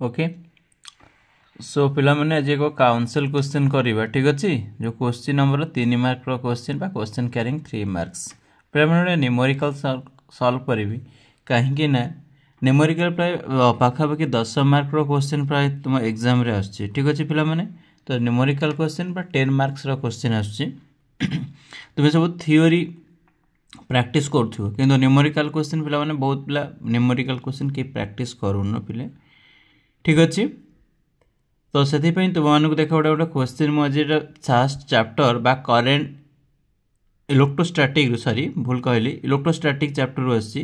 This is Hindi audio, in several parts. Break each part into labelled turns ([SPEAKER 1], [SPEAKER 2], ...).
[SPEAKER 1] ओके सो पिला माने आज एक काउंसिल क्वेश्चन करवा ठीक अच्छे जो क्वेश्चन नंबर 3 मार्क क्वेश्चन बा क्वेश्चन कैरिंग 3 मार्क्स पिला माने न्यूमेरिकल सॉल्व करी कहीं ना न्यूमेरिकल प्राय पाखापाखि 10 मार्क क्वेश्चन प्राय तुम एग्जाम रे आछी ठीक अच्छे पिला माने तो न्यूमेरिकल क्वेश्चन बा 10 मार्क्स क्वेश्चन आछी तुम सब थियोरी प्रैक्टिस करूँ कि न्यूमेरिकल क्वेश्चन पिला माने बहुत पिला न्यूमेरिकल क्वेश्चन के प्रैक्टिस करूँ पिले ठीक अच्छे तो से तुमको देख गोटे गोटे क्वेश्चन मुझे फास्ट चैप्टर बा करेन्ट इलेक्ट्रोस्टैटिक सॉरी भूल कहली इलेक्ट्रोस्टैटिक चैप्टर आसी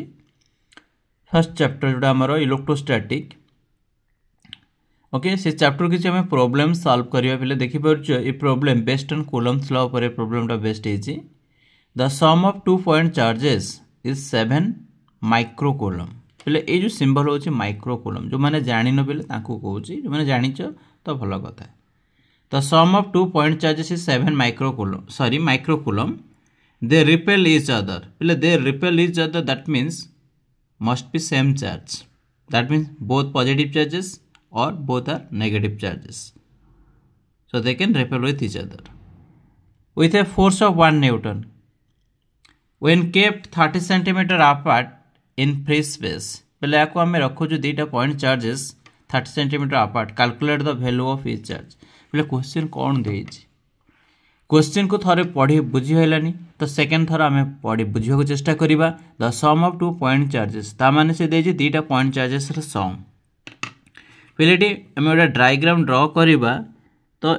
[SPEAKER 1] फर्स्ट चैप्टर जोटा आमर इलेक्ट्रोस्टैटिक ओके से चैप्टर किसी आम प्रॉब्लम सॉल्व करवा पे देखिपुर ये problem based on Coulomb's law पर प्रॉब्लमटा बेस्ट है the sum of 2 point charges is 7 micro coulomb पे ये जो सिंबल हो माइक्रो कूलम जो मैंने जान पे कहूँ जो मैंने जानिच तो भल कथा the sum of 2 point charges is 7 micro coulomb they repel each other पे they repel each other that means must be same charge that means both positive charges or both are negative charges so they can repel with each other with a force of 1 newton when kept 30 centimeter apart in free space पहले आपको हमें रखो जो दीटा point charges 30 centimeter apart calculate the value of each charge पहले क्वेश्चन कौन देइछि क्वेश्चन को थोड़े पढ़ी बुझी हैलानी तो सेकेंड थर आम पढ़ी बुझा चेष्टा करिबा the sum of 2 point charges ता माने से देइछि दीटा पॉइंट चार्जेस रे सम पहले आम गोटे डायग्राम ड्र करवा तो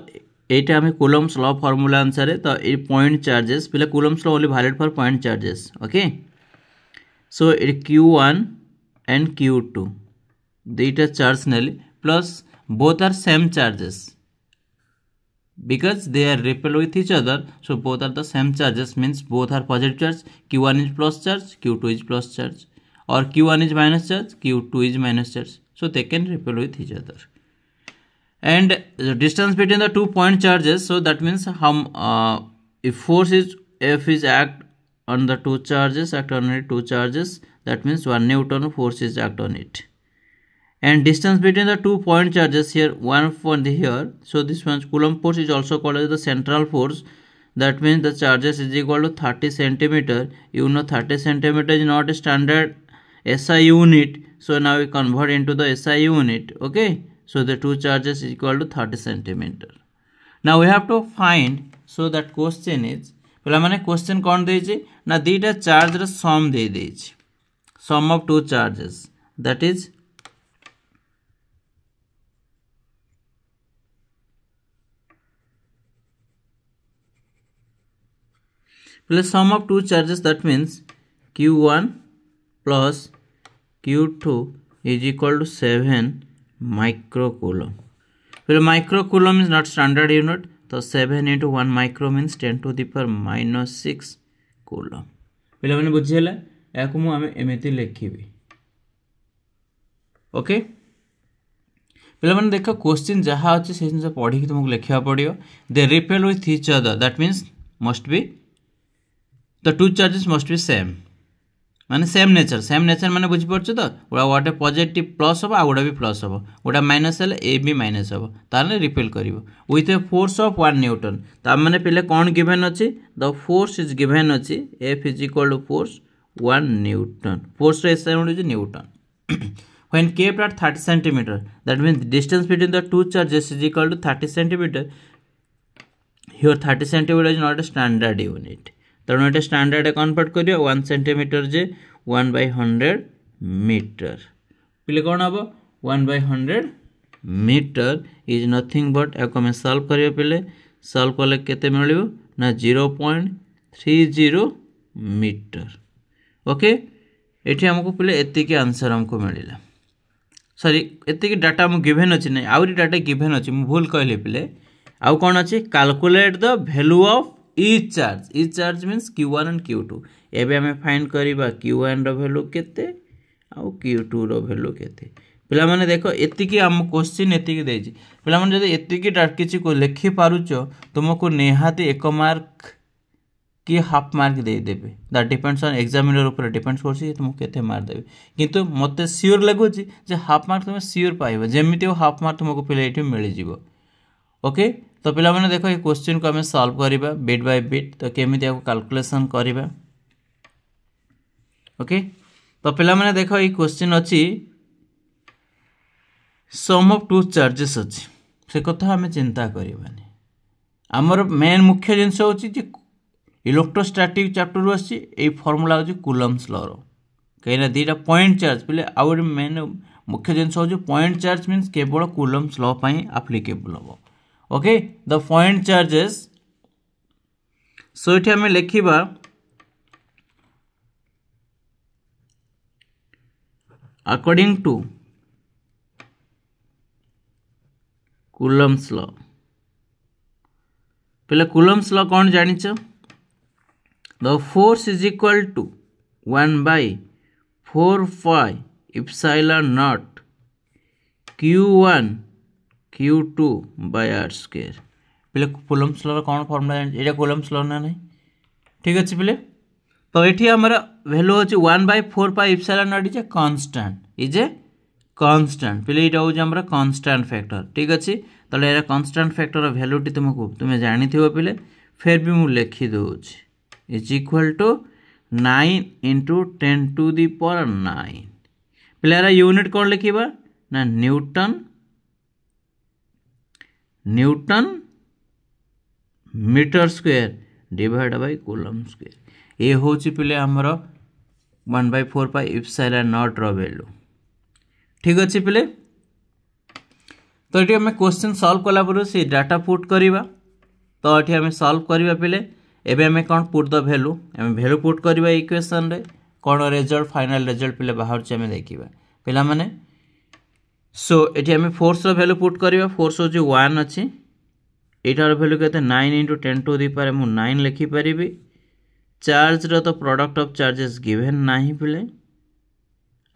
[SPEAKER 1] यहाँ आम कूलम्स लॉ फॉर्मूला अनुसार तो ये पॉइंट चार्जेस पहले Coulomb's law only valid for point charges okay so ये Q1 एंड Q2 दुईटा चार्ज नेली plus both are same charges because they are repel with each other so both are the same charges means both are positive charge Q1 is plus charge Q2 is plus charge or Q1 is minus charge Q2 is minus charge so they can repel with each other and the distance between the 2 point charges so that means how if force is F is act on the two charges act on it two charges that means 1 newton force is act on it and distance between the 2 point charges here one point here so this one coulomb force is also called as the central force that means the charges is equal to 30 centimeter you know 30 centimeter is not a standard SI unit so now we convert into the SI unit okay so the two charges is equal to 30 centimeter now we have to find so that question is पहला माने क्वेश्चन कौन देइछि ना दीटा चार्ज रे सम दे देइछि sum of two charges that is पहले sum of two charges that means Q1 plus Q2 is equal to 7 microcoulomb. Well, microcoulomb is not standard unit. So 7 into 1 micro means 10 to the power minus 6 coulomb. पहले मैंने बुझेला याकु मु आमे एमिति लिखिबी ओके पहले मैंने देखो क्वेश्चन जहाँ अच्छे से जिन पढ़ी कि तुमको लिखा पड़ियो they repel with each other that means must be the two charges must be same माने सेम नेचर माने बुझी पड़छ तो गोटे पॉजिटिव प्लस हम आ गोटे भी प्लस हम गोटे माइनस हेले ए भी माइनस हम ताने रिपेल करिवो with a force of 1 newton ता माने पहले कौन गिवन अछि द फोर्स इज गिवन अछि F is equal to force 1 newton force रे SI unit is newton when kept at 30 centimeter that means distance between the two charges is equal to 30 centimeter here 30 centimeter is not a standard unit तेणु ये स्टैंडर्ड कन्वर्ट करियो 1 सेंटीमीटर जे 1/100 मीटर पिले कौन हम 1/100 मीटर इज नथिंग बट या आम सॉल्व करियो पिले सॉल्व कले केते मिलियो ना 0.30 मीटर ओके एठी हमको पिले एतिके आंसर हमको मिलिला सॉरी एतिके डाटा हम गिवन अछि नै आउरी डाटा गिवन अछि मु भूल कहले पिले आउ कोन अछि calculate the value of each charge means Q1 and Q2 एबे हमें फाइंड करिबा Q1 रो वैल्यू केते आ Q2 रो वैल्यू केते पिला माने देखो एतिकी हम क्वेश्चन एतिकी देछि पिला माने जदि एतिकी किछि को लिखि पारुचो तुमको नेहाती 1 मार्क कि हाफ मार्क दे देबे दैट डिपेंड्स ऑन एग्जामिनर ऊपर डिपेंड्स करछि तुम केते मार्क देबे किंतु मते श्योर लागुछि जे हाफ मार्क तुम श्योर पाइबो जेमिति हो हाफ मार्क तुमको पिले एठी मिल जिवो ओके तो पिला माने देखो ये क्वेश्चन को हमें सॉल्व करिबा बिट बाय बिट तो केमिति आको कैलकुलेशन करिबा ओके तो पिला माने देखो ये क्वेश्चन अछि सम ऑफ टू चार्जेस अछि से कथा हमें चिंता करिबानी हमर मेन मुख्य जिंस होछि जे इलेक्ट्रोस्टैटिक चैप्टर आछि ए फार्मूला होछि कूलम्स लॉ रो कहिना दीटा पॉइंट चार्ज पिले आउर मेन मुख्य जिंस होछि पॉइंट चार्ज मींस केवल कूलम्स लॉ पई एप्लीकेबल हो okay the point charges so इथे हमें लिखिबा अकॉर्डिंग टू कूलम्स लॉ पहले कूलम्स लॉ कौन जानिछ the force is equal to 1 by 4 pi epsilon naught q1 q2 by r square पहले कूलम्स लॉ कौन फॉर्मूला एटा कूलम्स लॉ ना नहीं ठीक अछि पहले तो एठी हमरा वैल्यू होछि 1 by 4 pi epsilon naught is a constant पहले एटा होछि हमरा कांस्टेंट फैक्टर ठीक अछि तले era constant factor value T तुमको तुमे जानि थिबो पहले फिर भी मु लिखि दोछि is equal to 9 into 10 to the power 9 पहले एरा यूनिट कौन लिखिबा ना newton metre square divide by coulomb square ये होछि पहले हमर 1 by 4 pi epsilon naught row value ठीक अछि पहले तो ये हमें क्वेश्चन सॉल्व कला पर से डाटा पुट करिबा तो ये हमें सॉल्व करिबा पहले एबे हमें कौन पुट द वैल्यू हमें वैल्यू पुट करिबा इक्वेशन रे कौन रिजल्ट फाइनल रिजल्ट पहले बाहर से हमें देखिबा पहला माने सो एठी हमें फोर्स रो वैल्यू पुट करिबा फोर्स हो जो 1 अछि एटार वैल्यू केते 9 into 10 to the power मु 9 लिखि परिबी चार्ज रो तो प्रोडक्ट ऑफ चार्जेस गिवन नाही पहले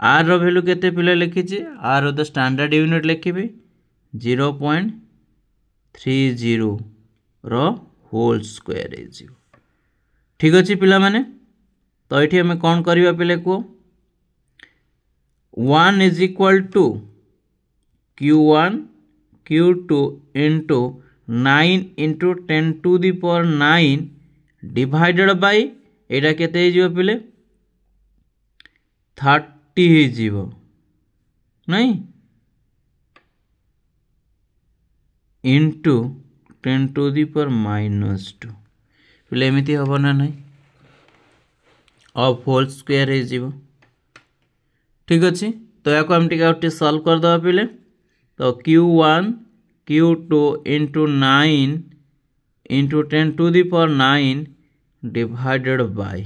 [SPEAKER 1] आर रो वैल्यू केते पहले लिखि छी आर रो द स्टैंडर्ड यूनिट लिखिबी 0.30 रो होल स्क्वायर इज ठीक अछि पिला माने तो एठी हमें कोन करिबा पहले को 1 is equal to q1 q2 into 9 into 10 to the power 9 divided by एटा केते हे जिवो पहले 30 हे जिवो नहीं into 10 to the power minus 2 पहले एमिति हबो ना नहीं ऑफ होल स्क्वायर हे जिवो ठीक अछि तो याको हम टिका सॉल्व कर दबा पहले तो q1 q2 into 9 into 10 to the power 9 divided by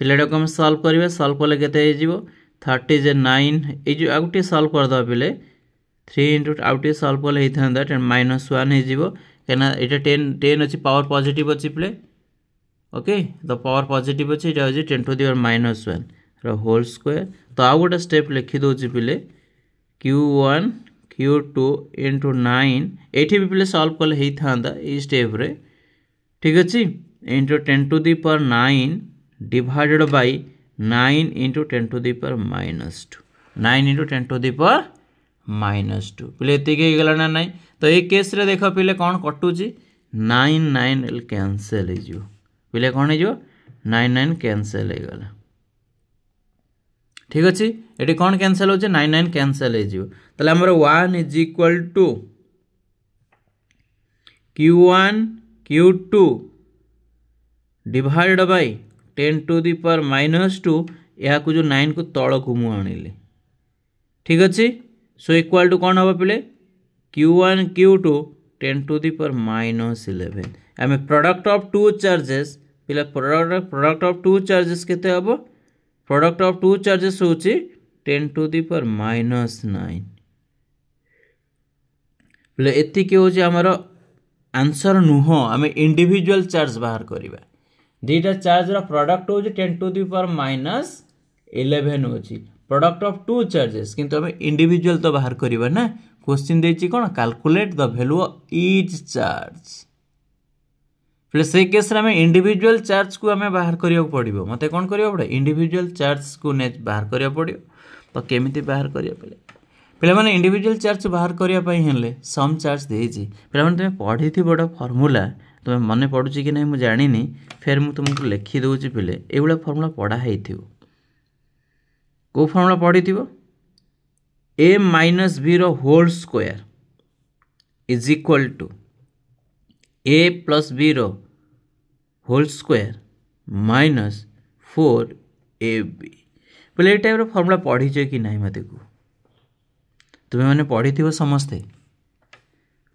[SPEAKER 1] पहले को हम सॉल्व करिवे सॉल्व करले केते हे जिवो 30 जे 9 ए जो आउटे सॉल्व कर दबा पहले 3 into आउटे सॉल्व करले हे थांदा 10 minus 1 हे जिवो केना एटा 10 अछि पावर पॉजिटिव अछि प्ले ओके तो पावर पॉजिटिव अछि एटा अछि 10 to the power minus 1 रो होल स्क्वायर तो आ गोटा स्टेप लिखि दोछि पहले q1 q2 into 9 एठी भी पहले सॉल्व करले हे थांदा ए स्टेप रे ठीक अछि into 10 to the power 9 divided by 9 into 10 to the power minus 2 9 into 10 to the power minus 2 पहले एते के गला ना नहीं तो ए केस रे देखो पहले कोन कटुची 9 9 एल कैंसिल हे जो पहले कोन हे जो 9 9 कैंसिल हे गला ठीक अछि एटी कोन कैंसिल हो जे 9 9 कैंसिल हे जो तले हमर 1 is equal to q1 q2 divided by 10 to the power minus 2 या को जो 9 को तळ को मु आनिले ठीक अछि सो इक्वल टू कोन हबो पले q1 q2 10 to the power minus 11 हमें प्रोडक्ट ऑफ टू चार्जेस पले प्रोडक्ट ऑफ टू चार्जेस केते हबो प्रोडक्ट ऑफ टू चार्जेस होची 10 to the power minus 9 पले एति के हो जे हमर आंसर नुहो हमें इंडिविजुअल चार्ज बाहर करिबा दीटा चार्ज रा प्रोडक्ट हो जे 10 to the power minus 11 होची प्रोडक्ट ऑफ टू चार्जेस किंतु हमें इंडिविजुअल तो बाहर करिबा ना क्वेश्चन देछि कोन calculate the value of each charge फिर से केस रे हमें इंडिविजुअल चार्ज को हमें बाहर करिया पड़िबो मते कोन करिया पड़े इंडिविजुअल चार्ज को ने बाहर करिया पड़ियो तो केमिति बाहर करिया पे माने इंडिविजुअल चार्ज बाहर करिया पई हेले सम चार्ज देछि पे माने तुम पढ़ी थी बड़ा फार्मूला तुम मन पड़ुची कि नहीं मु जानिनी फिर मु तुमको लिखि दउची पिले एबुला फार्मूला पढ़ा हेथिबो को फार्मूला पढ़ी थिबो a minus b रो whole square is equal to a plus b रो होल स्क्वायर माइनस 4ab पहले ये टाइप फॉर्मूला पढ़ी कि नहीं मत को तुम्हें मैंने पढ़ी थी समस्ते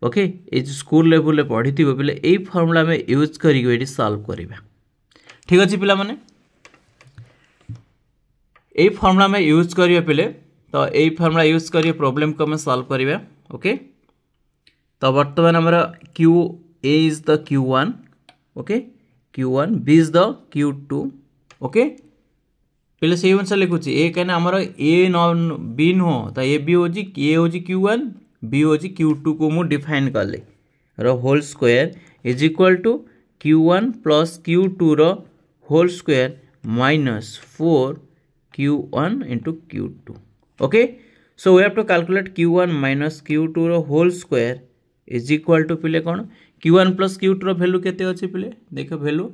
[SPEAKER 1] ओके ये स्कूल लेवल पढ़ी थी पहले यही फॉर्मूला में यूज करके सॉल्व करवा ठीक अच्छे पिला माने यही फॉर्मूला में यूज करिए पहले तो यही फॉर्मूला यूज करिए प्रॉब्लम को हमें सॉल्व करवा ओके तो बर्तमान आमर Q A is the Q1 okay Q1 B is the Q2 okay पहले से अनुसार लिखुची ए कहीं आमर ए न बी नुह तो ए बी हो Q1 बी हो Q2 को मु डिफाइन कले रो whole square is equal to Q1 plus Q2 रो whole square minus 4 Q1 into Q2 okay so we have to calculate Q1 minus Q2 रो whole square is equal to पिले कौन Q1 प्लस Q2 रो वैल्यू केते अछि पिले देखो value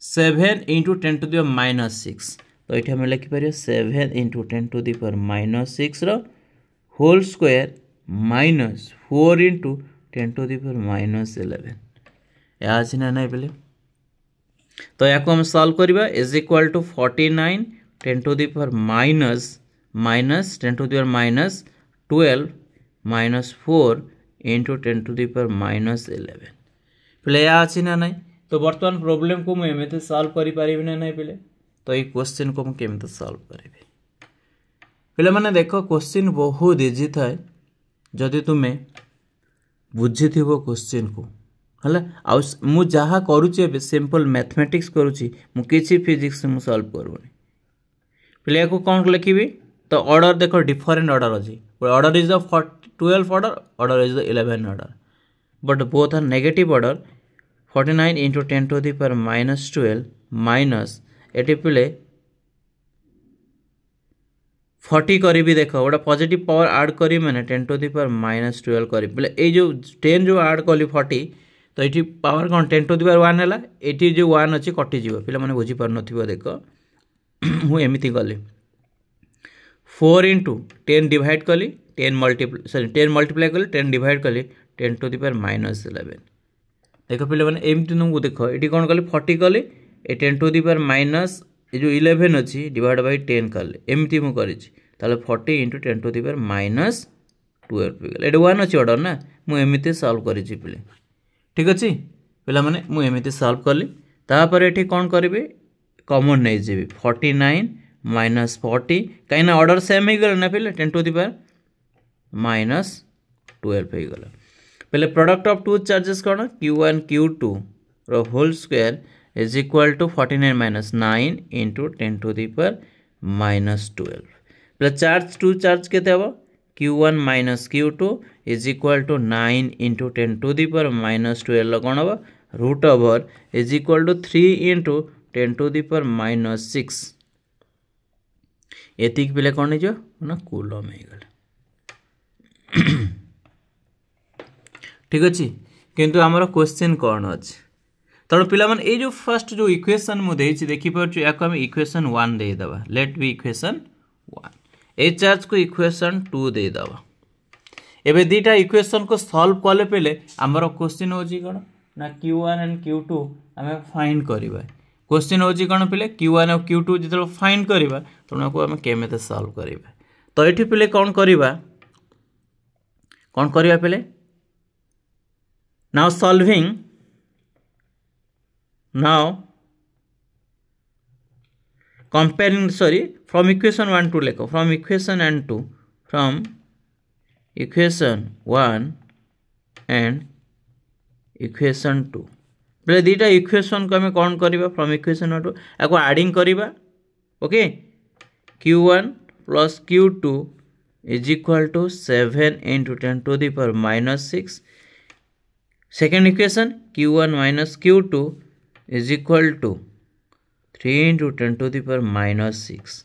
[SPEAKER 1] 7 into 10 to the minus 6 तो ये आम लिखिपर 7 into 10 to the power minus 6 रो whole square minus 4 into 10 to the power minus 11 या अच्छी ना नहीं पहले तो या हम सॉल्व करवा is equal to 49 10 to the power minus 10 to the power minus 12 minus 4 into 10 to the power minus 11 पहले या अच्छी ना नहीं तो बर्तमान प्रॉब्लम को मुझे एमती सॉल्व कर पारि ना नहीं पहले तो ये क्वेश्चन को मुझे केमती सॉल्व करी पे मैंने देख क्वेश्चन बहुत इजी थाए जदि तुम्हें बुझी थी क्वेश्चन को है आउ जहाँ करुचे सिंपल मैथमेटिक्स करुच्ची मुझे फिजिक्स मु सॉल्व करूनी पे को कौन लिखी तो ऑर्डर देख डिफरेंट ऑर्डर अच्छी order is the 12 order is the 11 order but both are negative order 49 into 10 to the power minus 12 minus एटी पिले 40 करी देख गोटे पॉजिटिव पावर ऐड करी मैंने 10 टू दी पावर माइनस 12 करी बोले ये जो 10 जो ऐड कली 40 तो ये पावर कौन 10 टू दी पावर 1 है ये जो 1 अच्छी कटिज पे मैंने बुझीपार न देख मुझे गली 4 इंटू 10 डिवाइड कली 10 मल्टीप्लाई कली 10 डिवाइड कली 10 टू दी पावर माइनस 11 देख पे मैंने एमती तुमको देख ये कौन कली 40 कली ए 10 टू दी पावर माइनस ये जो 11 अच्छी डिवाइड बाई 10 कले एमती मुझे 40 into 10 to the power minus 12 ये 1 अच्छी ऑर्डर ना मुझे सॉल्व करी पे ठीक अच्छे पे मैंने मुझे सॉल्व कली तापर ये कौन करी कॉमन नहीं जी 49 माइनस 40 कहीं ऑर्डर सेम हो गला ना पे 10 टू दी पावर माइनस 12 हो गला पहले प्रोडक्ट ऑफ टू चार्जेस कौन Q1 Q2 रो whole square is equal to 49 minus 9 into 10 to the power minus 12 plus charge to charge के Q1 minus Q2 is equal to 9 into 10 to the power minus 12 कौन हम root over is equal to 3 into 10 to the power minus 6 एतिक पिले कौन हो कूलम हो गला ठीक अच्छे किंतु आमर क्वेश्चन कौन अच्छे तेणु पिला माने ये जो फर्स्ट जो इक्वेशन मुझे देखिपुर या इक्वेशन 1 देदेबा let be equation 1 a charge को इक्वेशन 2 देदेबा एबे दीटा इक्वेशन को सॉल्व कले पहले आमर क्वेश्चन होची कौन ना Q1 एंड Q2 आम फाइंड करवा क्वेश्चन होची कौन पे Q1 और Q2 जो फाइंड करवा तेणु आम केमेते सॉल्व करवा तो ये पे कौन करवा पे now solving now comparing from equation 1 to lekho from equation 1 and 2 बोले दीटा इक्वेशन को हमें कौन करवा फ्रॉम इक्वेशन 1 टू आपको एडिंग करवा okay Q1 plus Q2 is equal to 7 into 10 to the power minus 6 second equation Q1 minus Q2 is equal to 3 into 10 to the power minus 6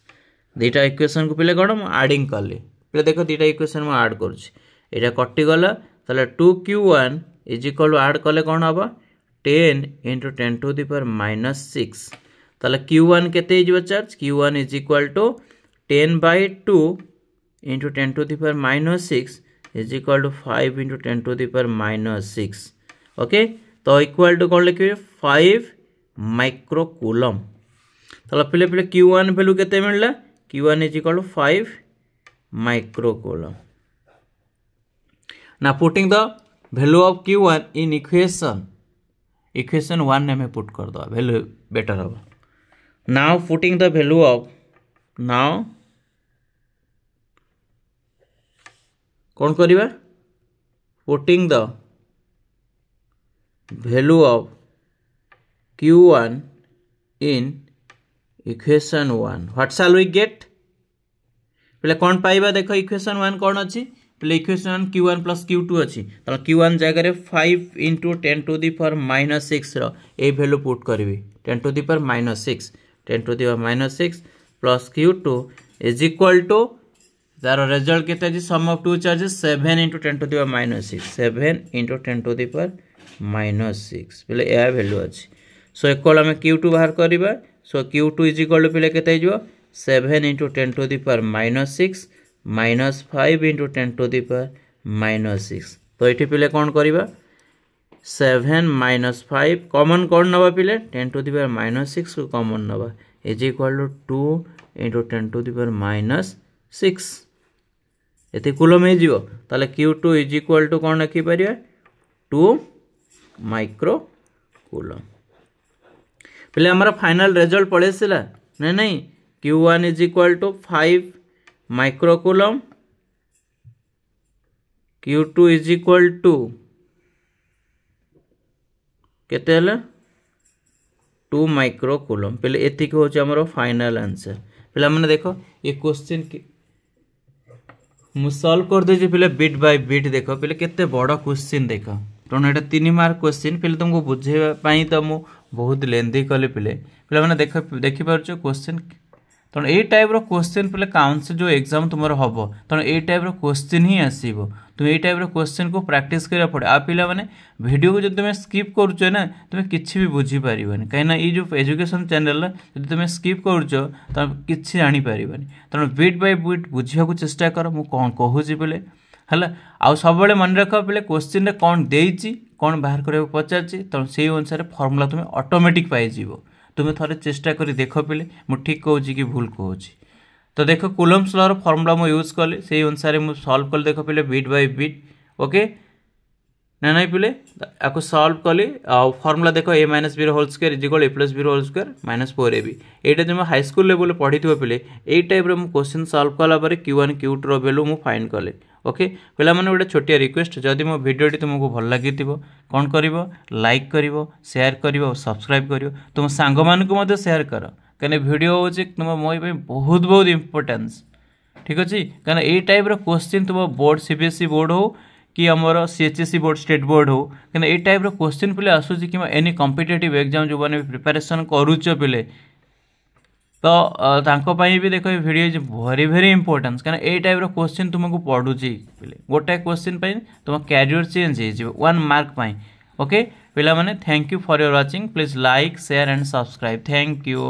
[SPEAKER 1] दुईटा इक्वेशन को पिले कौन आडिंग कले पे देख दुईटा इक्वेशन मुझे आड करुँचा कटिगला ताले 2q1 इज इक्वल आड कले कौन हम 10 into 10 to the power minus 6 ताले q1 केते charge q1 is equal to 10/2 into 10 to the power minus 6 is equal to 5 into 10 to the power minus 6 okay तो इक्वल टू कौन लिखे 5 माइक्रोकूलम ताले पिले पिले q1 वैल्यू केते मिलला q1 is equal to 5 microcoulomb. Now putting the value of q1 in equation 1 में put कर दो value better होगा. Now putting the value of कौन करिबा putting the value of q1 in equation 1 what shall we get पहले कौन पाइबा देखो इक्वेशन 1 कौन अच्छी पहले इक्वेशन 1 q1 प्लस q2 अच्छी तो q1 जगह 5 into 10 to the power minus 6 रे वैल्यू पुट करी 10 to the power minus 6 10 to the power minus 6 plus q2 is equal to तार रिजल्ट केते sum of two charges 7 into 10 to the power minus 6 7 into 10 to the power minus 6 पहले यह वैल्यू अच्छी सो इक्वल आम q2 बाहर करवा सो q2 इज इक्वल टू पे केते 7 into 10 to the power minus 6 minus 5 into 10 to the power minus 6 तो ये पे कौन करवा 7 माइनस 5 कॉमन कौन नवा पे 10 टू दी पावर माइनस 6 को कॉमन नवा is equal to 2 into 10 to the power minus 6 ये कूलम हो ताले q2 इज इक्वल टू कौन रखी पार 2 माइक्रो कूलम पहले हमारा फाइनल रिजल्ट पड़े सिला नहीं q1 is equal to 5 microcoulomb q2 is equal to केते हला 2 माइक्रोकूलम पहले एतिक हो हमर फाइनल आंसर पहले मैंने देखो ये क्वेश्चन की मु सॉल्व कर दे पहले बिट बाय बिट देखो पहले केते बड़ क्वेश्चन देखो तो ये 3 मार्क क्वेश्चन पहले तुमको बुझेवाई तो मुझे बहुत लेंदी कले पिले मैंने देखिपार क्वेश्चन तेणु ये टाइप क्वेश्चन पे काउंसिल जो एग्जाम तुम हम तेणु ये टाइप क्वेश्चन ही आसो तुम ये टाइप क्वेश्चन को प्रैक्टिस करा पड़े आ पे मैंने वीडियो को जो तुम स्किप करुच ना तुम किसी भी बुझीपार कहीं ये जो एजुकेशन चैनल जो तुम स्किप करुच तो किसी जापर तेणु बिट बाय बिट बुझा चेष्टा कर मुझे कौन कहूँ पे है आउ सब मन रख पे क्वेश्चन रे कौन देइछि कौन बाहर करा पचार तेणु से अनुसार फर्मुला तुम ऑटोमेटिक पाइज तुम थे चेष्टा कर देख पे मुझे ठीक कहूँ कि भूल कहूँ तो देख कूलम्स लॉ फर्मुला मुझे यूज कले से अनुसार मुझे सॉल्व कल देख पे बिट बाय बिट ओके ना नहीं पे आपको सॉल्व कली फर्मुला देख a minus b whole square is equal a plus b whole square minus 4ab यहाँ तुम हाई स्कूल लेवल पढ़ी पे यही टाइप क्वेश्चन सॉल्व कलापर q1 q2 वैल्यू मुझे फाइंड कले ओके पे मैंने गोटे छोटिया रिक्वेस्ट जदि मो भिडियोटी तुमको भल लगी कौन कर लाइक कर शेयर कर सब्सक्राइब कर तुम सांग मानू शेयर कर कहीं भिडियो हूँ तुम मो बहुत बहुत इंपोर्टेंस ठीक अच्छे कहीं ये टाइप क्वेश्चन तुम बोर्ड सीबीएसई बोर्ड हो कि आमर सीएचएसई बोर्ड स्टेट बोर्ड हो कहीं ये टाइप क्वेश्चन पे आसूँ कि एनी कॉम्पिटिटिव एग्जाम जो मैंने प्रिपरेशन करुच पे तो तांको पाई भी देखो video is very very important कहीं ये टाइप क्वेश्चन तुमको पढ़ुची गोटे क्वेश्चन तुम कैरियर चेंज हो 1 मार्क पाई ओके पिला माने thank you for your watching please like share and subscribe thank you.